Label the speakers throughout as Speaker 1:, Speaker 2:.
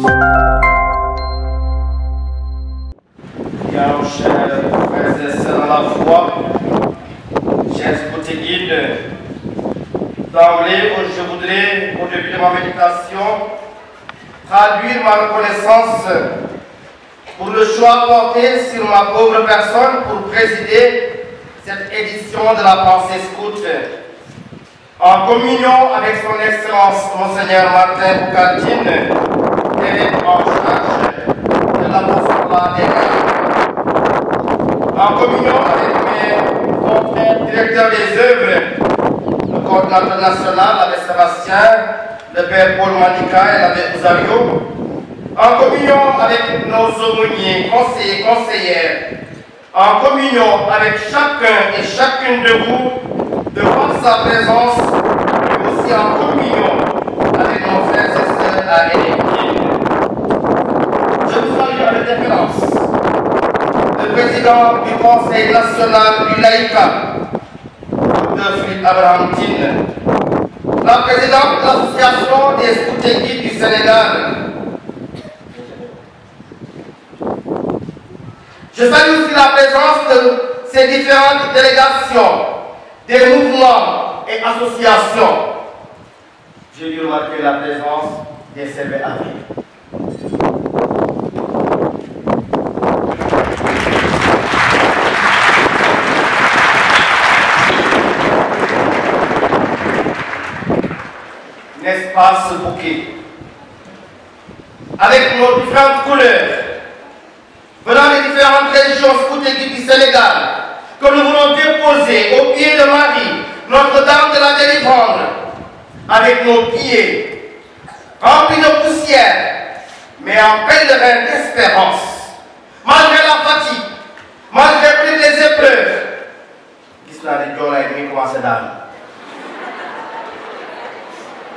Speaker 1: Bien, chers frères et sœurs dans la foi, chers écoutés guides, d'emblée, je voudrais, au début de ma méditation, traduire ma reconnaissance pour le choix porté sur ma pauvre personne pour présider cette édition de la pensée scout. En communion avec son Excellence Monseigneur Martin Boucatine, évêque en charge de l'apostolat des en communion avec mes confrères directeurs des œuvres, le coordinateur national, l'abbé Sébastien, le père Paul Manica et l'abbé Osario, en communion avec nos aumôniers, conseillers, conseillères, en communion avec chacun et chacune de vous, devant sa présence, mais aussi en communion avec nos frères et sœurs à Éléphine. Je vous salue avec référence le président du Conseil national du laïcat, Dr Philippe Abraham Tine, la présidente de l'association des scouts et guides du Sénégal. Je salue aussi la présence de ces différentes délégations, des mouvements et associations. J'ai dû remarquer la présence des CVAV. N'est-ce pas ce bouquet? Avec nos différentes couleurs, venant des différentes régions scouts et guides du Sénégal, que nous voulons déposer au pied de Marie, Notre-Dame de la Délivrance, avec nos pieds remplis de poussière, mais en pèlerin d'espérance, malgré la fatigue, malgré toutes les épreuves.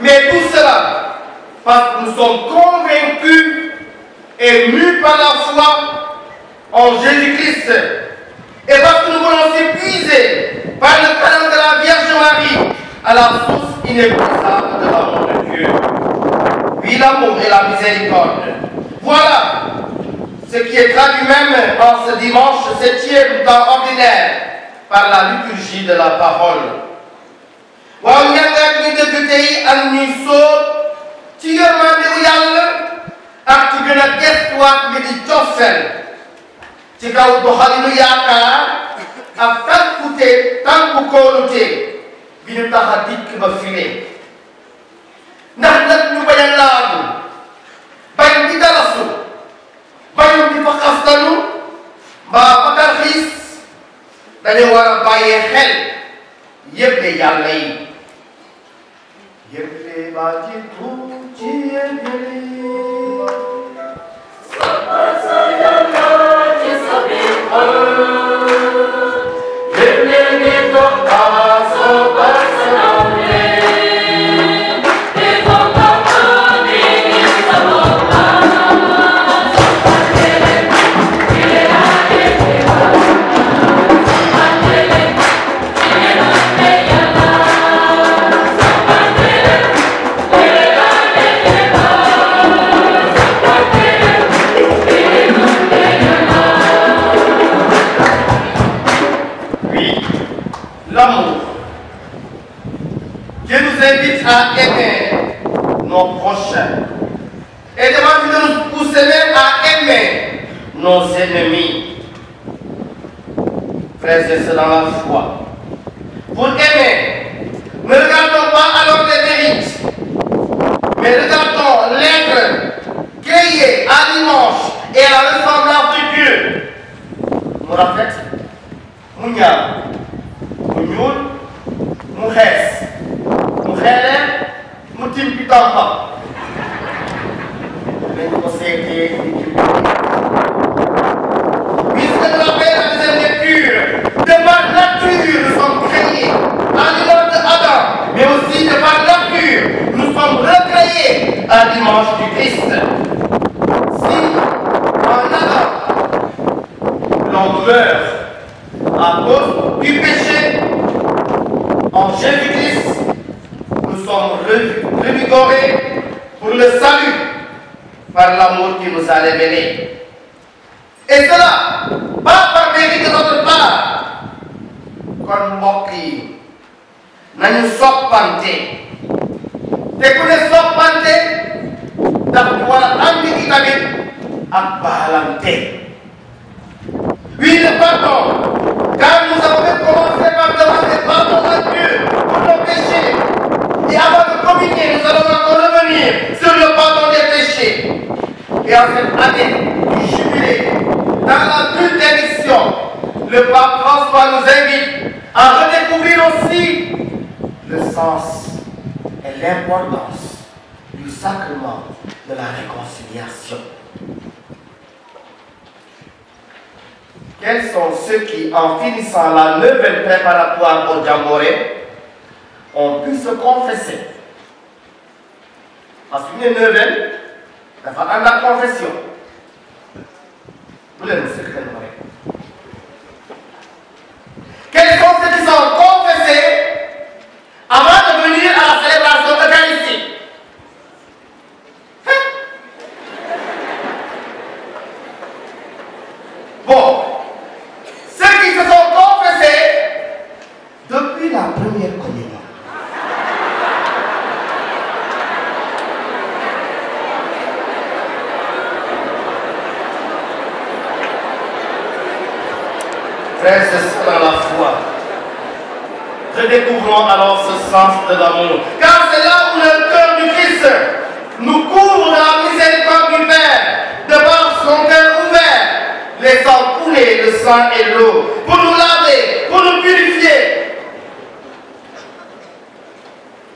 Speaker 1: Mais tout cela, parce que nous sommes convaincus et mus par la foi en Jésus-Christ, et parce que nous voulons s'épuiser par le talent de la Vierge Marie à la source inépuisable de l'amour de Dieu. Oui, l'amour et la miséricorde. Voilà ce qui est traduit même en ce dimanche 7e temps ordinaire par la liturgie de la parole. waaw ñàkkaat ñu dëgg tey ak ñuy sóob ci yërmande wu Yàlla ak ci gën a gestuwaat li di cofeel ci kaw doxalinu yaakaar ak tànku kóolute bi ñu tax a dikk ba file ndax nag ñu bañ a laagu bañ di dalasu bañ di fa xastanu mbaa fa tarxiis dañu war a bàyyee xel yëpp Yàlla yi yëgle ba ci tuuti yëgle sama sa Yàlla ci sa biir xol yëgle gi dox ba soo ba sa nawle te dox ba mani sa bopp l'amour. Dieu nous invite à aimer nos prochains et demande de nous pousser même à aimer nos ennemis. Frères et sœurs dans la foi, pour aimer, ne regardons pas alors les mérites, mais regardons l'être créé à l'image et à la ressemblance de Dieu. Mu rafet, mu ñaaw, mu ñuul, mu xees, mu xeereer, mu tim bi tàmpam. Nañu ko seetee puisque de la paix de cette lecture, de par nature, nous sommes créés à l'image d'Adam, mais aussi de par nature, nous sommes recréés à l'image du Christ. Si en Adam, l'on meurt à cause du péché, en Jésus-Christ, nous sommes revigorés pour le salut. par l'amour qui nous a révélés. Et cela, pas par mérite de notre part. Kon mbokk yi nañu soppante te ku ne soppante ndax ñu war a andi itamit ak baalante. Oui, le pardon, car nous avons même commencé par demander pardon à Dieu pour nos péchés. Et avant de communier, nous allons encore revenir sur le pardon des péchés. Et en cette année du jubilé, dans la bulle d'émission, le pape François nous invite à redécouvrir aussi le sens et l'importance du sacrement de la réconciliation. Quels sont ceux qui, en finissant la neuvaine préparatoire au Djamboré, ont pu se confesser? Parce qu'une neuvaine, il faut avoir la confession. Vous l'avez dit, quels sont ceux qui sont confessés avant de venir à la célébration eucharistique? Bon, ceux qui se sont confessés depuis la première communion. Frères et sœurs dans la foi, redécouvrons alors ce sens de l'amour. Car c'est là où le cœur du Christ nous couvre de la miséricorde du Père, de par son cœur ouvert, laissant couler le sang et l'eau, pour nous laver, pour nous purifier.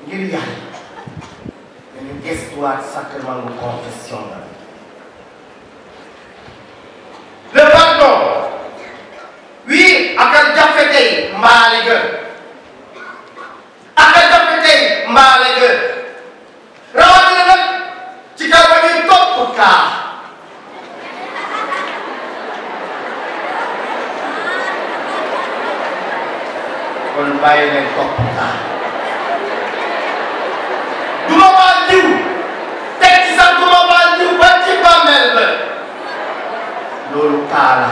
Speaker 1: Ngir Yàlla dañu gëstuwaat sacrement de confession la. Le pardon. Oui, akal jafe tey mbaale ga akal jafe tey mbaale ga rawatina nag ci kaw ba ñuy topp kaa kon bàyyi leen topp kaa du ma baal diw teg ci sax du ma baal diw ba ci bàmmeel ba loolu kaa la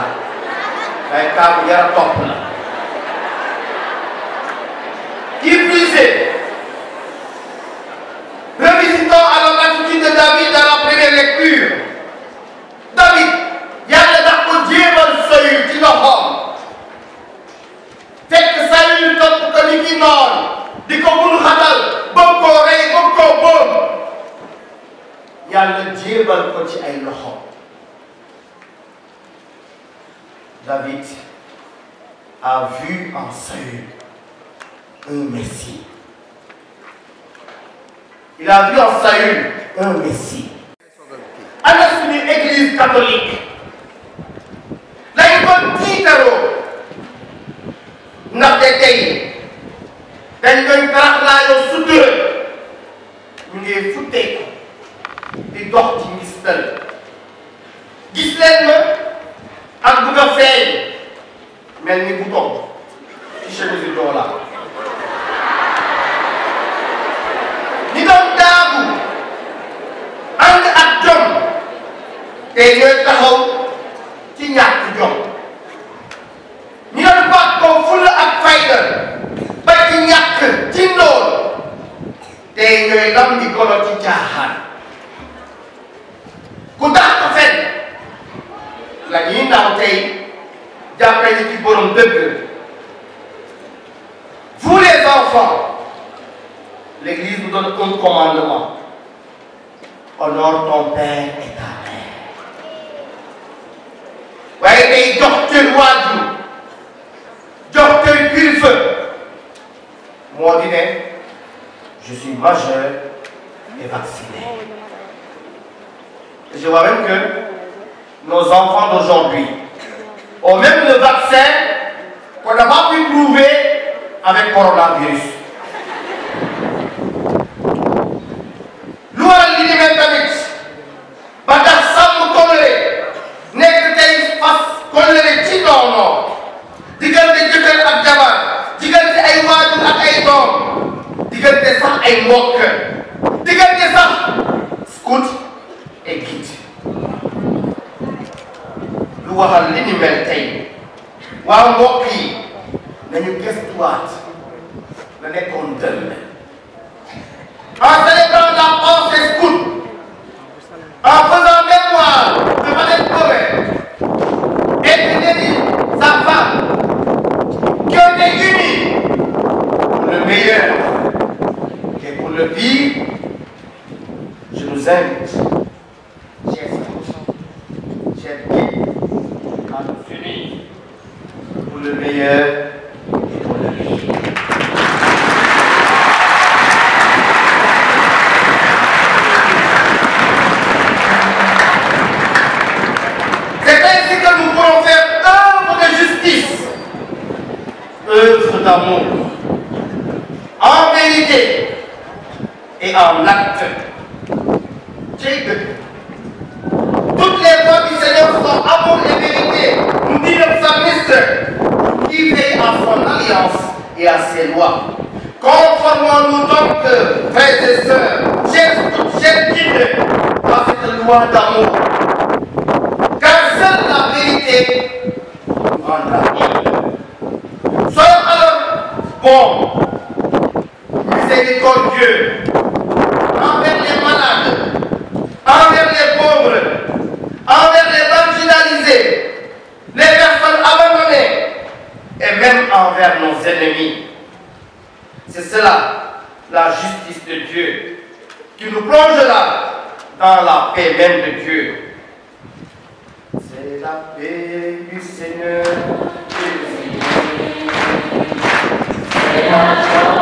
Speaker 1: ay cas bu jar a topp la. Qui plus est, revisitons alors l'attitude de David dans la première lecture. David, Yàlla daf ko jéemal Saül ci loxoom. Fekk Saül topp ko ni ki noon di ko bul xatal bëgg koo rey bëgg koo boom. Yàlla jéemal ko ci ay loxoom. David a vu en Saül un Messie. Il a vu en Saül un Messie. Ana suñu église catholique lañ ko tiitaroo ndaxte tey dañ koy taraxlaayoo sutura ñu ngi futteeku di dox ci ngistal gis leen ma ak bugg a feeñ mel ni bouton ci chemise bi doola ñi doon daagu ànd ak jom te ñooy taxaw ci ñàkk jom ñi doon bàkkoo fulla ak fayda ba ci ñàkk ci ndóol te ñooy lam di golo ci caaxaan ku dàq fen la ñuy naaw tey jàppee ni ci borom dëgg. Vous les enfants, l'Église nous donne un commandement. Honore ton père et ta mère. waaye tey jox cër waajur jox cër kilifa moo di ne je suis majeur et vacciné. Et je vois même que nos enfants d'aujourd'hui ont même le vaccin qu'on n'a pas pu prouver avec coronavirus. Lu waral li ni mel tamit ba tax sàmm kóllëre nekk tey fas kóllëre ci noonu diggante jëkkër ak jabar diggante ay waajur ak ay doom diggante sax ay mbokk diggante sax scout et guide. waxal li ni mel tey waaw mbokk yi nañu gëstuwaat la nekkoon dëll en célébrant la pensée scout en faisant mémoire de Madeleine Cohen et de Denis, sa femme, qui ont été unis pour le meilleur et pour le pire. Je nous invite, chers guides, à nous unir pour le meilleur et pour le pire. C'est ainsi que nous pourrons faire œuvre de justice, œuvre d'amour, en vérité et en acte. Toutes les voies du Seigneur sont amour et vérité, nous dit le psalmiste, qui veille à son alliance et à ses lois. Conformons-nous donc, frères et sœurs, chers guides, à cette loi d'amour. Car seule la vérité nous rendra libre. Soyons alors bons, miséricordieux, envers les malades, envers les pauvres, envers les marginalisés, les personnes abandonnées et même envers nos ennemis. C'est cela, la justice de Dieu, qui nous plongera dans la paix même de Dieu. C'est la paix du Seigneur. C'est la joie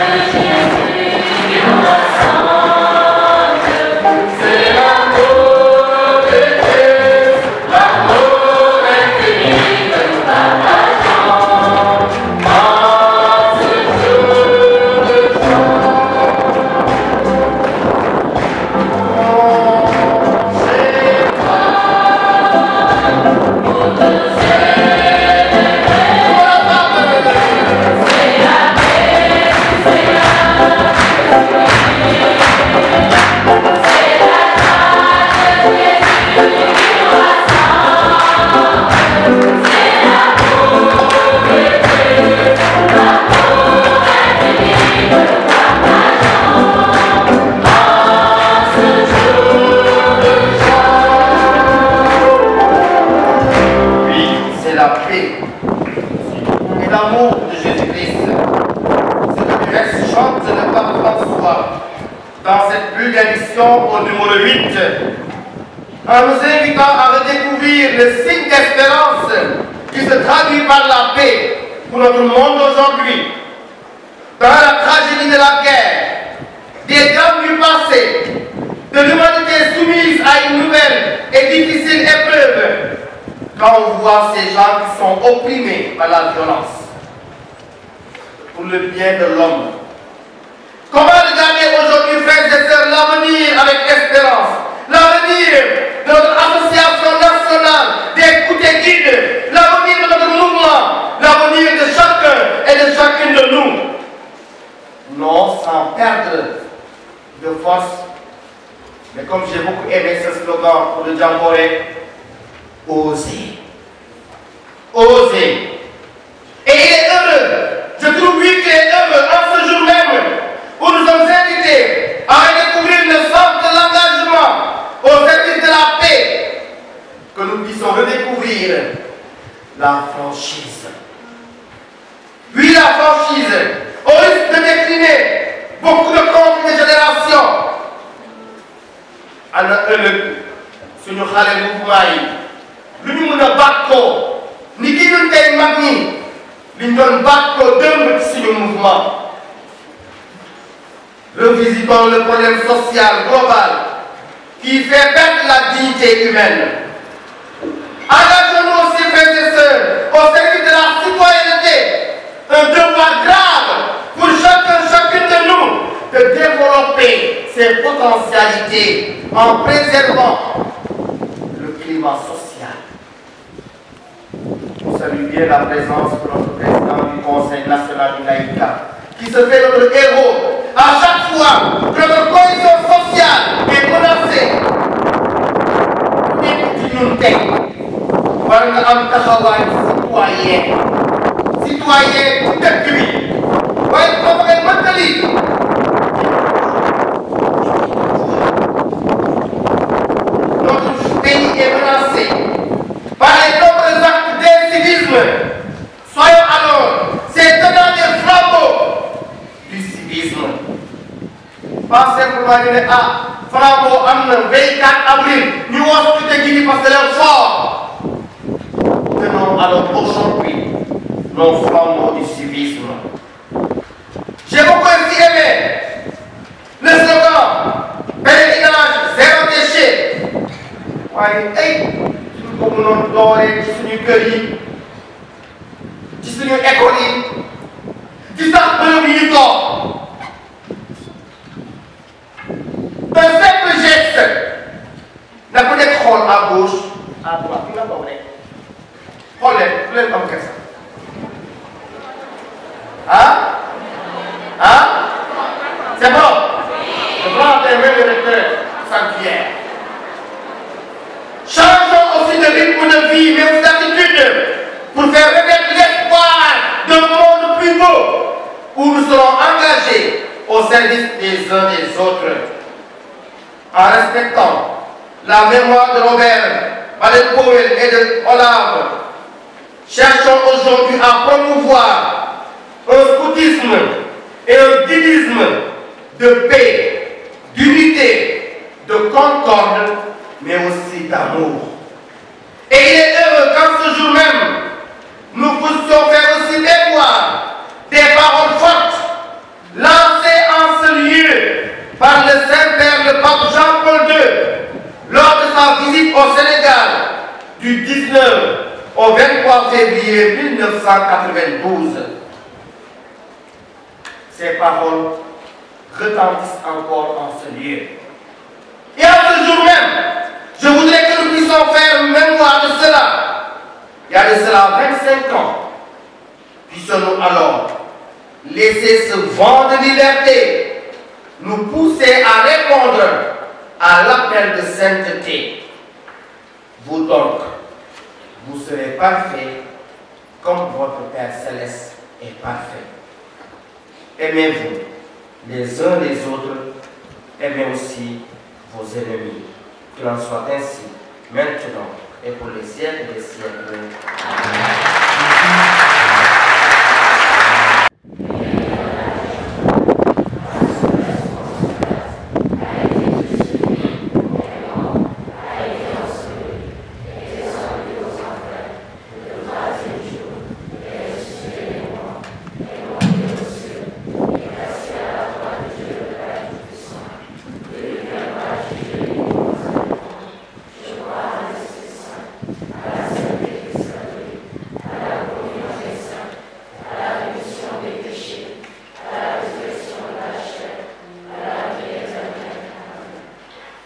Speaker 1: de Jésus qui nous rassemble. C'est l'amour de Dieu, l'amour infini que nous partageons. En ce jour de joie. Au numéro 8, en nous invitant à redécouvrir le signe d'espérance qui se traduit par la paix pour notre monde aujourd'hui. Dans la tragédie de la guerre, des drames du passé, de l'humanité soumise à une nouvelle et difficile épreuve, quand on voit ces gens qui sont opprimés par la violence, pour le bien de l'homme. Comment regarder aujourd'hui, frères et sœurs, l'avenir avec espérance, l'avenir de notre association nationale d'écoute guide, l'avenir de notre mouvement, l'avenir de chacun et de chacune de nous. Non sans perdre de force, mais comme j'ai beaucoup aimé ce slogan pour le Djamboré, oser. Oser. Et il est heureux, je trouve lui qu'il est heureux en ce jour même, où nous sommes invités à redécouvrir le sens de l'engagement au service de la paix, que nous puissions redécouvrir la franchise. Oui, la franchise, au risque de décliner beaucoup de conflits de génération. Ana ëllëg suñu xale mouvement yi lu ñu mën a bàkkoo ni ki ñun tey mag ñi li ñu doon bàkkoo démb ci suñu mouvement. Revisitons le problème social global qui fait perdre la dignité humaine. Engageons-nous aussi, frères et sœurs, au service de la citoyenneté, un devoir grave pour chacune de nous de développer ses potentialités en préservant le climat social. Je salue bien la présence de notre président du Conseil national du laïcat, qui se fait notre héros à chaque fois que notre cohésion sociale est menacée. Voilà am taxawaay citoyen bu dëkk bi waaye boo bëggee mëntali notre pays est menacé par les nombreux actes d'incivisme. Soyons alors ces tenants des flambeaux du civisme. Pas simplement ñu ne flambeau am na 24 avril ñu wax ci te Guinée parce que c'est fort. Tenons alors aujourd'hui nos flambeaux du civisme. J'ai beaucoup aussi aimé le slogan pèlerinage zéro déchet. waaye suñu ko mënoon dooree ci suñu kër yi ci suñu école yi ci sax bërëb yi toog. Un simple geste na ku nekk xool à gauche à droite bi nga toog rek xool leen ku leen am kersa c'est bon le grand témoin de recteur Saint-Pierre. Changeons aussi de rythme de vie mais aussi d'attitude pour faire renaître l'espoir d'un monde plus beau où nous serons engagés au service des uns des autres. En respectant la mémoire de Robert Baden-Powell et de Olave, cherchons aujourd'hui à promouvoir un scoutisme et un guidisme de paix, d'unité, de concorde, mais aussi d'amour. Et il est heureux qu'en ce jour même, nous puissions faire aussi mémoire des paroles fortes lancées en ce lieu par le Saint-Père, le pape Jean-Paul II, lors de sa visite au Sénégal du 19 au 23 février 1992. Ces paroles retentissent encore en ce lieu. Et en ce jour même, je voudrais que nous puissions faire mémoire de cela. Il y a de cela 25 ans, puissions-nous alors laisser ce vent de liberté nous pousser à répondre à l'appel de sainteté. Vous donc, vous serez parfaits comme votre Père Céleste est parfait. Aimez-vous les uns les autres, aimez aussi vos ennemis. Qu'il en soit ainsi, maintenant et pour les siècles des siècles. Amen.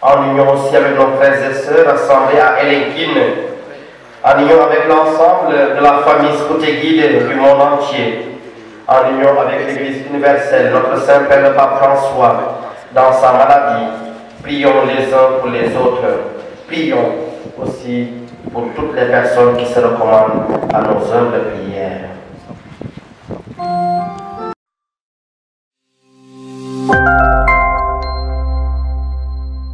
Speaker 1: En union aussi avec nos frères et sœurs rassemblés à Elenkin, en union avec l'ensemble de la famille scout et guide du monde entier, en union avec l'Église universelle, notre Saint-Père le Pape François, dans sa maladie, prions les uns pour les autres. Prions aussi pour toutes les personnes qui se recommandent à nos œuvres de prière.